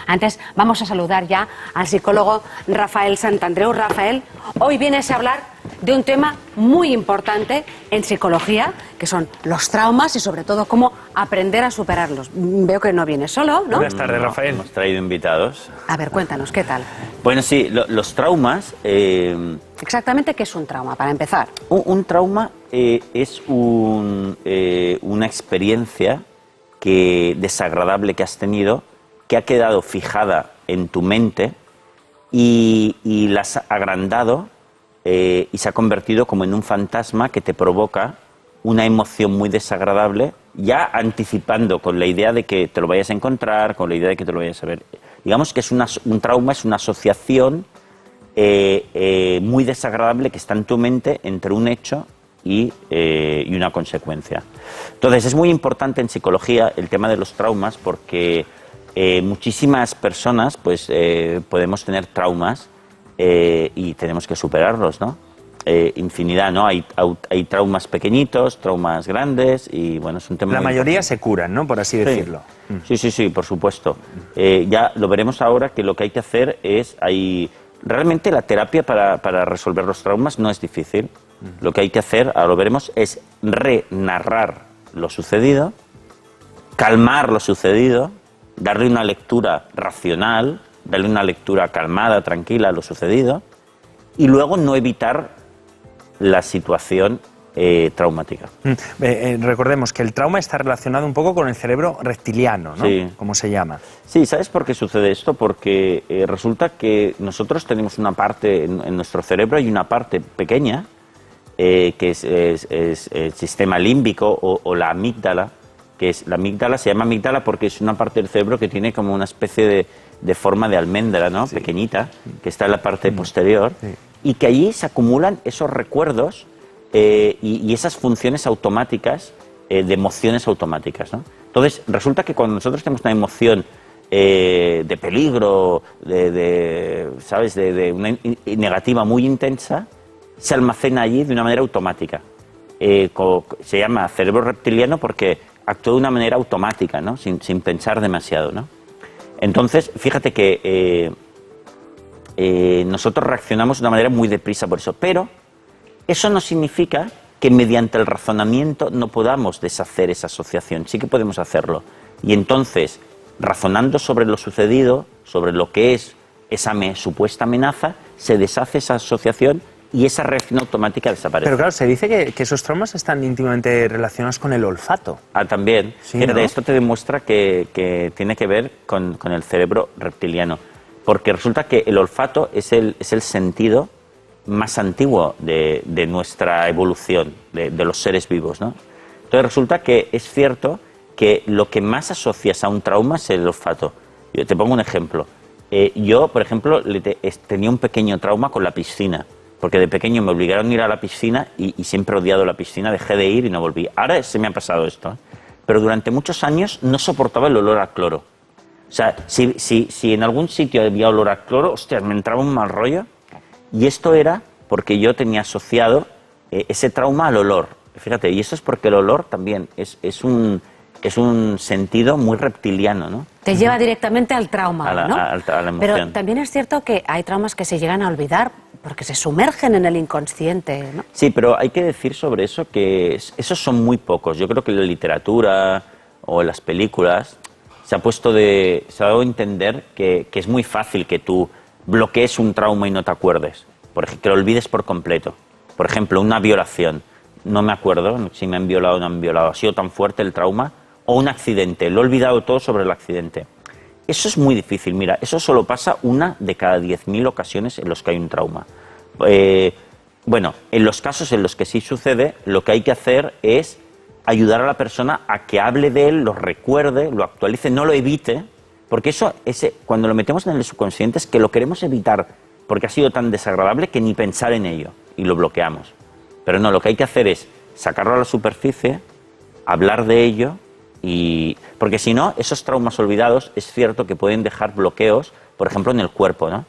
Antes vamos a saludar ya al psicólogo Rafael Santandreu. Rafael, hoy vienes a hablar de un tema muy importante en psicología, que son los traumas y sobre todo cómo aprender a superarlos. Veo que no vienes solo, ¿no? Buenas tardes, Rafael. Hemos traído invitados. A ver, cuéntanos, ¿qué tal? Bueno, sí, los traumas... Exactamente, ¿qué es un trauma, para empezar? Un trauma es una experiencia desagradable que has tenido, que ha quedado fijada en tu mente y la has agrandado y se ha convertido como en un fantasma que te provoca una emoción muy desagradable, ya anticipando con la idea de que te lo vayas a encontrar, con la idea de que te lo vayas a ver. Digamos que un trauma es una asociación muy desagradable que está en tu mente entre un hecho y una consecuencia. Entonces, es muy importante en psicología el tema de los traumas porque muchísimas personas pues, podemos tener traumas y tenemos que superarlos, ¿no? Infinidad, ¿no? Hay traumas pequeñitos, traumas grandes y bueno, es un tema... La mayoría se curan, ¿no? Por así decirlo. Sí, por supuesto. Ya lo veremos ahora que lo que hay que hacer es... Realmente la terapia para resolver los traumas no es difícil. Lo que hay que hacer, ahora lo veremos, es renarrar lo sucedido, calmar lo sucedido, darle una lectura racional, darle una lectura calmada, tranquila a lo sucedido y luego no evitar la situación traumática. Recordemos que el trauma está relacionado un poco con el cerebro reptiliano, ¿no? Sí. ¿Cómo se llama? Sí, ¿sabes por qué sucede esto? Porque resulta que nosotros tenemos una parte, en nuestro cerebro hay una parte pequeña, que es el sistema límbico o la amígdala, la amígdala se llama amígdala porque es una parte del cerebro que tiene como una especie de forma de almendra, ¿no? Sí. Pequeñita, que está en la parte posterior, y que allí se acumulan esos recuerdos y esas funciones automáticas, de emociones automáticas, ¿no? Entonces, resulta que cuando nosotros tenemos una emoción de peligro, ¿sabes?, de una negativa muy intensa, se almacena allí de una manera automática. Se llama cerebro reptiliano porque actúa de una manera automática, ¿no? Sin pensar demasiado, ¿no? Entonces, fíjate que nosotros reaccionamos de una manera muy deprisa por eso, pero eso no significa que mediante el razonamiento no podamos deshacer esa asociación, sí que podemos hacerlo. Y entonces, razonando sobre lo sucedido, sobre lo que es esa supuesta amenaza, se deshace esa asociación y esa reacción automática desaparece. Pero claro, se dice que esos traumas están íntimamente relacionados con el olfato. También. Sí, ¿no? Esto te demuestra que tiene que ver con el cerebro reptiliano. Porque resulta que el olfato es el sentido más antiguo de nuestra evolución, de los seres vivos, ¿no? Entonces resulta que es cierto que lo que más asocias a un trauma es el olfato. Yo te pongo un ejemplo. Yo, por ejemplo, tenía un pequeño trauma con la piscina, porque de pequeño me obligaron a ir a la piscina y siempre he odiado la piscina, dejé de ir y no volví. Ahora se me ha pasado esto, ¿eh? Pero durante muchos años no soportaba el olor a cloro. O sea, si en algún sitio había olor a cloro, hostias, me entraba un mal rollo. Y esto era porque yo tenía asociado ese trauma al olor. Fíjate, y eso es porque el olor también es un sentido muy reptiliano, ¿no? Te lleva directamente al trauma, ¿no? A la emoción. Pero también es cierto que hay traumas que se llegan a olvidar porque se sumergen en el inconsciente, ¿no? Sí, pero hay que decir sobre eso que esos son muy pocos. Yo creo que en la literatura o en las películas se ha dado a entender que es muy fácil que tú bloquees un trauma y no te acuerdes. Por ejemplo, que lo olvides por completo. Por ejemplo, una violación. No me acuerdo si me han violado o no me han violado. Ha sido tan fuerte el trauma. O un accidente. Lo he olvidado todo sobre el accidente. Eso es muy difícil. Mira, eso solo pasa una de cada 10.000 ocasiones en los que hay un trauma. Bueno, en los casos en los que sí sucede, lo que hay que hacer es ayudar a la persona a que hable de él, lo recuerde, lo actualice, no lo evite, porque cuando lo metemos en el subconsciente es que lo queremos evitar, porque ha sido tan desagradable que ni pensar en ello, y lo bloqueamos. Pero no, lo que hay que hacer es sacarlo a la superficie, hablar de ello, porque si no, esos traumas olvidados es cierto que pueden dejar bloqueos, por ejemplo, en el cuerpo, ¿no?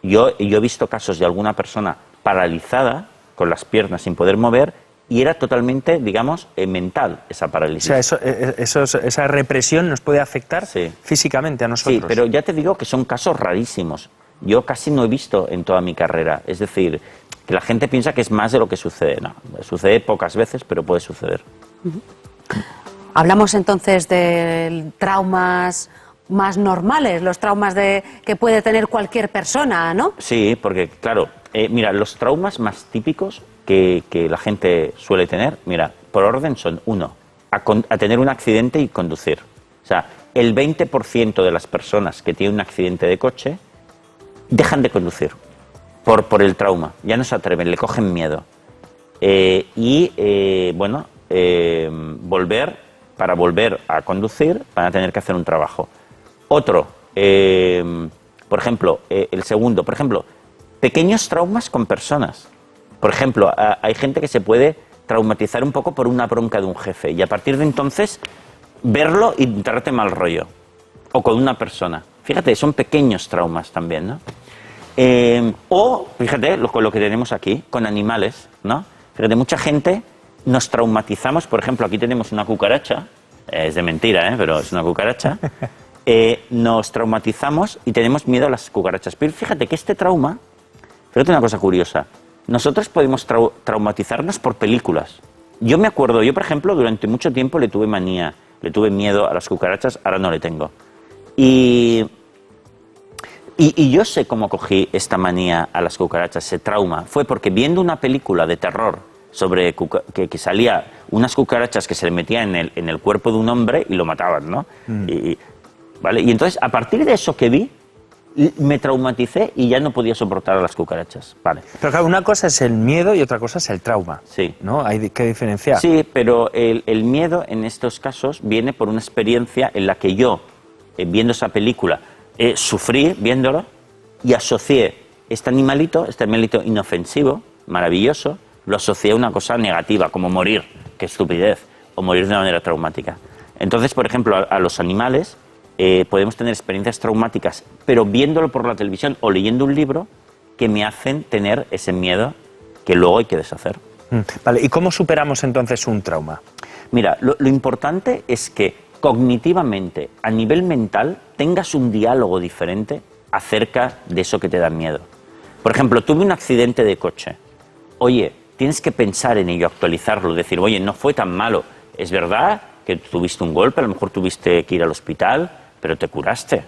Yo he visto casos de alguna persona paralizada, con las piernas sin poder mover, y era totalmente, digamos, mental esa O parálisis. sea, esa represión nos puede afectar Sí. físicamente a nosotros. Sí, pero ya te digo que son casos rarísimos. Yo casi no he visto en toda mi carrera. Es decir, que la gente piensa que es más de lo que sucede. No, sucede pocas veces, pero puede suceder. Hablamos entonces de traumas más normales, los traumas que puede tener cualquier persona, ¿no? Sí, porque claro, mira, los traumas más típicos que la gente suele tener, mira, por orden son: uno, a tener un accidente y conducir. O sea, el 20% de las personas que tienen un accidente de coche dejan de conducir por el trauma, ya no se atreven, le cogen miedo. Para volver a conducir van a tener que hacer un trabajo. Otro, por ejemplo, el segundo, por ejemplo, pequeños traumas con personas. Por ejemplo, hay gente que se puede traumatizar un poco por una bronca de un jefe y a partir de entonces verlo y darte mal rollo. O con una persona. Fíjate, son pequeños traumas también, ¿no? O, fíjate, con lo que tenemos aquí, con animales, ¿no? Fíjate, mucha gente nos traumatizamos, por ejemplo, aquí tenemos una cucaracha, es de mentira, pero es una cucaracha, nos traumatizamos y tenemos miedo a las cucarachas. Pero fíjate que este trauma, fíjate una cosa curiosa, nosotros podemos traumatizarnos por películas. Yo me acuerdo, yo por ejemplo, durante mucho tiempo le tuve miedo a las cucarachas, ahora no le tengo. Y yo sé cómo cogí esta manía a las cucarachas, ese trauma. Fue porque viendo una película de terror sobre que salía unas cucarachas que se le metían en el cuerpo de un hombre y lo mataban, ¿no? ¿Vale? Y entonces, a partir de eso que vi, me traumaticé y ya no podía soportar a las cucarachas. Vale. Pero claro, una cosa es el miedo y otra cosa es el trauma. Sí. ¿No? Hay que diferenciar. Sí, pero el miedo en estos casos viene por una experiencia en la que yo, viendo esa película, sufrí viéndolo y asocié este animalito inofensivo, maravilloso, lo asocié a una cosa negativa, como morir, qué estupidez, o morir de una manera traumática. Entonces, por ejemplo, a los animales podemos tener experiencias traumáticas, pero viéndolo por la televisión o leyendo un libro que me hacen tener ese miedo que luego hay que deshacer. Vale, ¿y cómo superamos entonces un trauma? Mira, lo importante es que cognitivamente, a nivel mental, tengas un diálogo diferente acerca de eso que te da miedo. Por ejemplo, tuve un accidente de coche. Oye, tienes que pensar en ello, actualizarlo, decir, oye, no fue tan malo. Es verdad que tuviste un golpe, a lo mejor tuviste que ir al hospital, pero te curaste.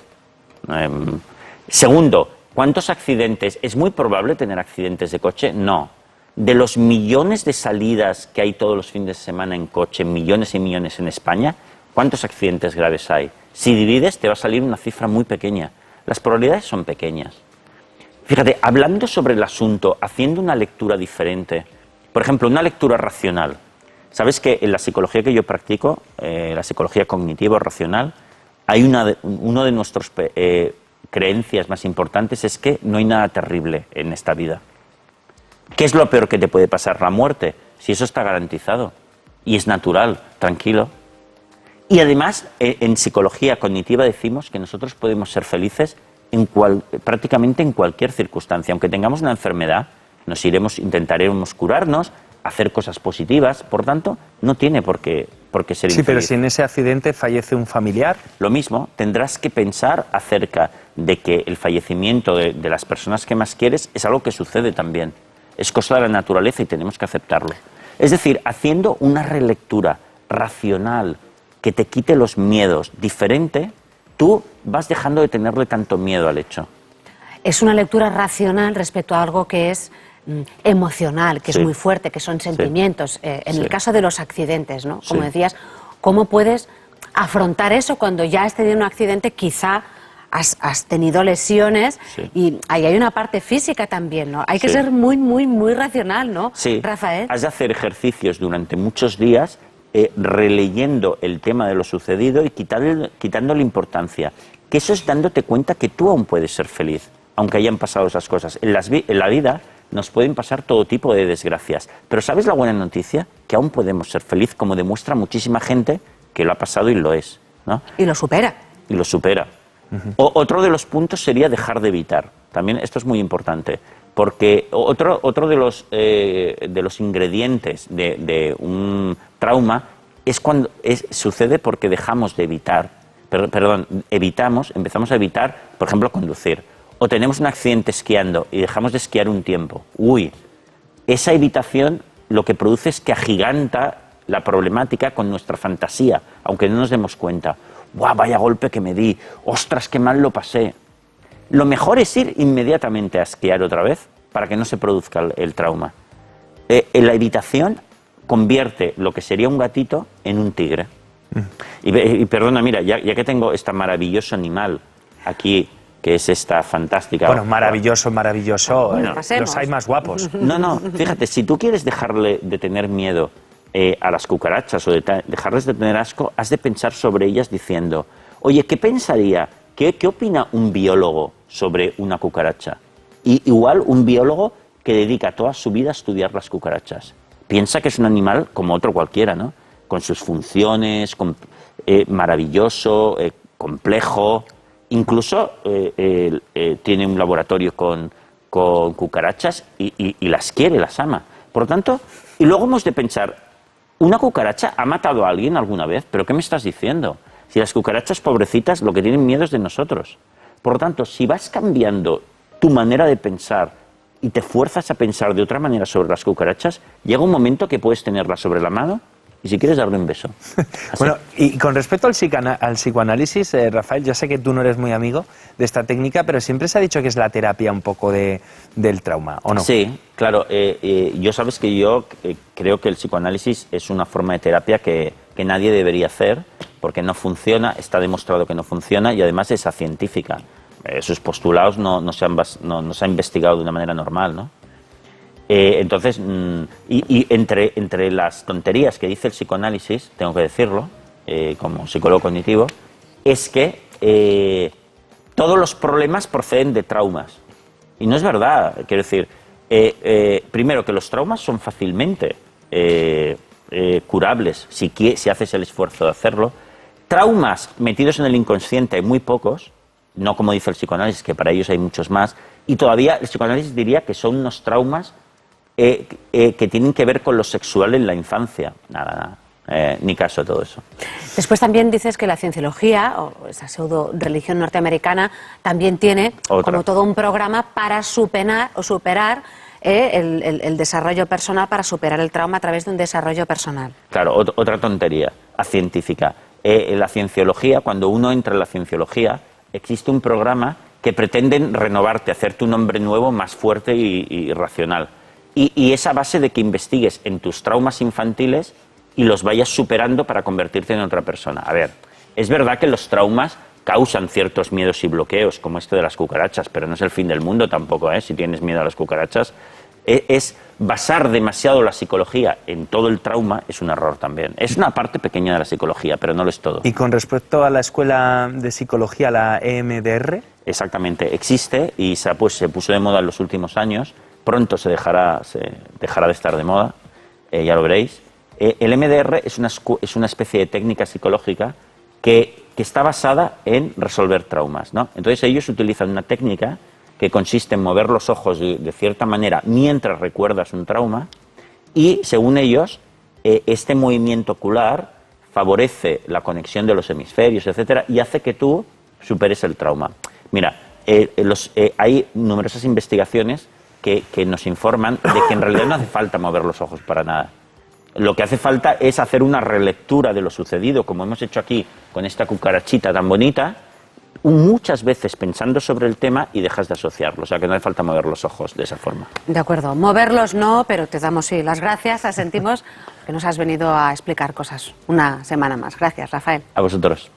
Segundo, ¿cuántos accidentes? ¿Es muy probable tener accidentes de coche? No. De los millones de salidas que hay todos los fines de semana en coche, millones y millones en España, ¿cuántos accidentes graves hay? Si divides, te va a salir una cifra muy pequeña. Las probabilidades son pequeñas. Fíjate, hablando sobre el asunto, haciendo una lectura diferente, por ejemplo, una lectura racional. ¿Sabes que en la psicología que yo practico, la psicología cognitivo-racional, hay uno de nuestras creencias más importantes es que no hay nada terrible en esta vida. ¿Qué es lo peor que te puede pasar? La muerte. Si eso está garantizado y es natural, tranquilo. Y además, en psicología cognitiva decimos que nosotros podemos ser felices prácticamente en cualquier circunstancia. Aunque tengamos una enfermedad, intentaremos curarnos, hacer cosas positivas. Por tanto, no tiene por qué ser infeliz. Sí, pero si en ese accidente fallece un familiar... Lo mismo, tendrás que pensar acerca de que el fallecimiento de las personas que más quieres es algo que sucede también. Es cosa de la naturaleza y tenemos que aceptarlo. Es decir, haciendo una relectura racional que te quite los miedos diferente, tú vas dejando de tenerle tanto miedo al hecho. Es una lectura racional respecto a algo que es emocional, que es muy fuerte, que son sentimientos. En el caso de los accidentes, ¿no? Como decías, ¿cómo puedes afrontar eso cuando ya has tenido un accidente? Quizá has tenido lesiones y ahí hay una parte física también, ¿no? Hay que ser muy, muy, muy racional, ¿no, Rafael? Has de hacer ejercicios durante muchos días releyendo el tema de lo sucedido y quitándole importancia. Que eso es dándote cuenta que tú aún puedes ser feliz, aunque hayan pasado esas cosas. En la vida nos pueden pasar todo tipo de desgracias, pero ¿sabes la buena noticia? Que aún podemos ser feliz, como demuestra muchísima gente que lo ha pasado y lo es, ¿no? Y lo supera. Y lo supera. Otro de los puntos sería dejar de evitar. También esto es muy importante. Porque otro de los ingredientes de un trauma es cuando sucede porque dejamos de empezamos a evitar, por ejemplo, conducir. O tenemos un accidente esquiando y dejamos de esquiar un tiempo. Esa evitación lo que produce es que agiganta la problemática con nuestra fantasía, aunque no nos demos cuenta. ¡Buah, vaya golpe que me di! ¡Ostras, qué mal lo pasé! Lo mejor es ir inmediatamente a esquiar otra vez para que no se produzca el trauma. La evitación convierte lo que sería un gatito en un tigre. Y perdona, mira, ya que tengo este maravilloso animal aquí, que es esta fantástica... Bueno, maravilloso. Bueno, los hay más guapos. No, fíjate, si tú quieres dejarle de tener miedo a las cucarachas o dejarles de tener asco, has de pensar sobre ellas diciendo, oye, ¿qué pensaría? ¿Qué opina un biólogo sobre una cucaracha? Y igual un biólogo que dedica toda su vida a estudiar las cucarachas. Piensa que es un animal como otro cualquiera, ¿no? Con sus funciones, maravilloso, complejo. Incluso tiene un laboratorio con cucarachas y las quiere, las ama. Por lo tanto, y luego hemos de pensar, ¿una cucaracha ha matado a alguien alguna vez? ¿Pero qué me estás diciendo? Si las cucarachas pobrecitas lo que tienen miedo es de nosotros. Por lo tanto, si vas cambiando tu manera de pensar y te fuerzas a pensar de otra manera sobre las cucarachas, llega un momento que puedes tenerlas sobre la mano y si quieres darle un beso. Bueno, y con respecto al psicoanálisis, Rafael, yo sé que tú no eres muy amigo de esta técnica, pero siempre se ha dicho que es la terapia un poco del trauma, ¿o no? Sí, claro. Yo sabes que yo creo que el psicoanálisis es una forma de terapia que nadie debería hacer porque no funciona, está demostrado que no funciona y además es científica. Sus postulados no se ha investigado de una manera normal, ¿no? Entonces, entre las tonterías que dice el psicoanálisis, tengo que decirlo, como psicólogo cognitivo, es que todos los problemas proceden de traumas. Y no es verdad, quiero decir, primero que los traumas son fácilmente curables si haces el esfuerzo de hacerlo. Traumas metidos en el inconsciente hay muy pocos, no como dice el psicoanálisis, que para ellos hay muchos más, y todavía el psicoanálisis diría que son unos traumas que tienen que ver con lo sexual en la infancia. Nada, ni caso a todo eso. Después también dices que la cienciología, o esa pseudo religión norteamericana, también tiene como todo un programa para superar el desarrollo personal, para superar el trauma a través de un desarrollo personal. Claro, otra tontería científica. La cienciología, cuando uno entra en la cienciología, existe un programa que pretenden renovarte, hacerte un hombre nuevo más fuerte y racional. Y es a base de que investigues en tus traumas infantiles y los vayas superando para convertirte en otra persona. A ver, es verdad que los traumas causan ciertos miedos y bloqueos, como este de las cucarachas, pero no es el fin del mundo tampoco, si tienes miedo a las cucarachas. Es basar demasiado la psicología en todo el trauma es un error también. Es una parte pequeña de la psicología, pero no lo es todo. ¿Y con respecto a la escuela de psicología, la EMDR? Exactamente, existe y se puso de moda en los últimos años. Pronto se dejará de estar de moda, ya lo veréis. El MDR es una especie de técnica psicológica que está basada en resolver traumas, ¿no? Entonces ellos utilizan una técnica que consiste en mover los ojos de cierta manera mientras recuerdas un trauma y, según ellos, este movimiento ocular favorece la conexión de los hemisferios, etcétera, y hace que tú superes el trauma. Mira, hay numerosas investigaciones que nos informan de que en realidad no hace falta mover los ojos para nada. Lo que hace falta es hacer una relectura de lo sucedido, como hemos hecho aquí con esta cucarachita tan bonita, muchas veces pensando sobre el tema y dejas de asociarlo. O sea, que no hace falta mover los ojos de esa forma. De acuerdo. Moverlos no, pero te damos sí las gracias. Sentimos que nos has venido a explicar cosas una semana más. Gracias, Rafael. A vosotros.